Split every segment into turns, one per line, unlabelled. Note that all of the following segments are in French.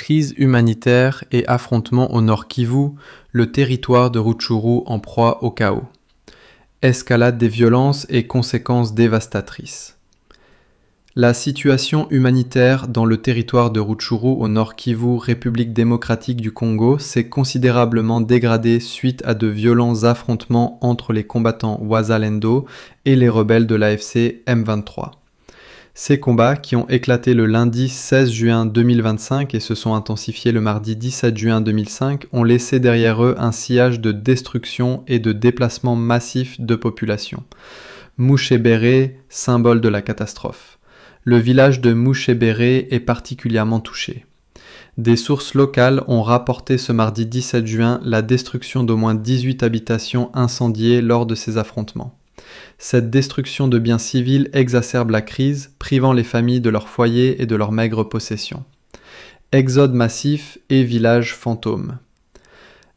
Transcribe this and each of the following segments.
Crise humanitaire et affrontements au Nord Kivu, le territoire de Rutshuru en proie au chaos. Escalade des violences et conséquences dévastatrices. La situation humanitaire dans le territoire de Rutshuru au Nord Kivu, République démocratique du Congo, s'est considérablement dégradée suite à de violents affrontements entre les combattants Wazalendo et les rebelles de l'AFC M23. Ces combats, qui ont éclaté le lundi 16 juin 2025 et se sont intensifiés le mardi 17 juin 2005, ont laissé derrière eux un sillage de destruction et de déplacement massif de population. Mouchébéré, symbole de la catastrophe. Le village de Mouchébéré est particulièrement touché. Des sources locales ont rapporté ce mardi 17 juin la destruction d'au moins 18 habitations incendiées lors de ces affrontements. Cette destruction de biens civils exacerbe la crise, privant les familles de leur foyer et de leurs maigres possessions. Exode massif et village fantôme.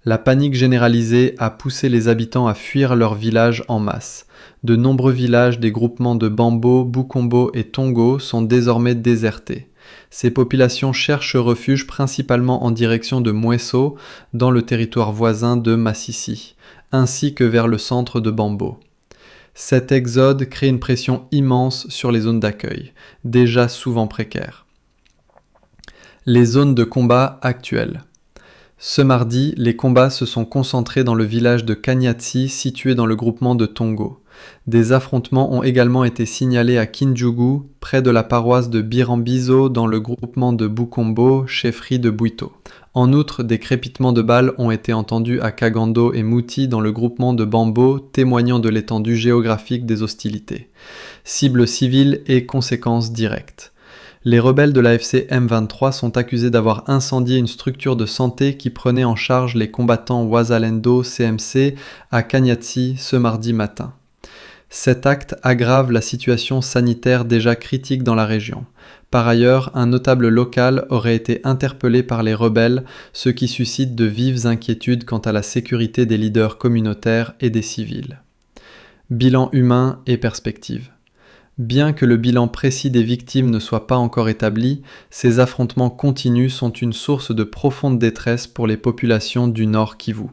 La panique généralisée a poussé les habitants à fuir leur village en masse. De nombreux villages des groupements de Bambo, Bukombo et Tongo sont désormais désertés. Ces populations cherchent refuge principalement en direction de Mweso, dans le territoire voisin de Masisi, ainsi que vers le centre de Bambo. Cet exode crée une pression immense sur les zones d'accueil, déjà souvent précaires. Les zones de combat actuelles. Ce mardi, les combats se sont concentrés dans le village de Kanyatsi, situé dans le groupement de Tongo. Des affrontements ont également été signalés à Kinjugu, près de la paroisse de Birambizo, dans le groupement de Bukombo, chefferie de Bwito. En outre, des crépitements de balles ont été entendus à Kagando et Mouti dans le groupement de Bambo, témoignant de l'étendue géographique des hostilités. Cibles civiles et conséquences directes. Les rebelles de l'AFC M23 sont accusés d'avoir incendié une structure de santé qui prenait en charge les combattants Wazalendo CMC à Kanyatsi ce mardi matin. Cet acte aggrave la situation sanitaire déjà critique dans la région. Par ailleurs, un notable local aurait été interpellé par les rebelles, ce qui suscite de vives inquiétudes quant à la sécurité des leaders communautaires et des civils. Bilan humain et perspective. Bien que le bilan précis des victimes ne soit pas encore établi, ces affrontements continus sont une source de profonde détresse pour les populations du Nord Kivu.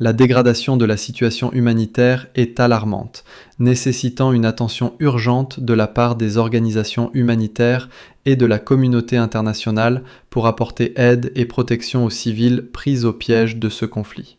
La dégradation de la situation humanitaire est alarmante, nécessitant une attention urgente de la part des organisations humanitaires et de la communauté internationale pour apporter aide et protection aux civils pris au piège de ce conflit.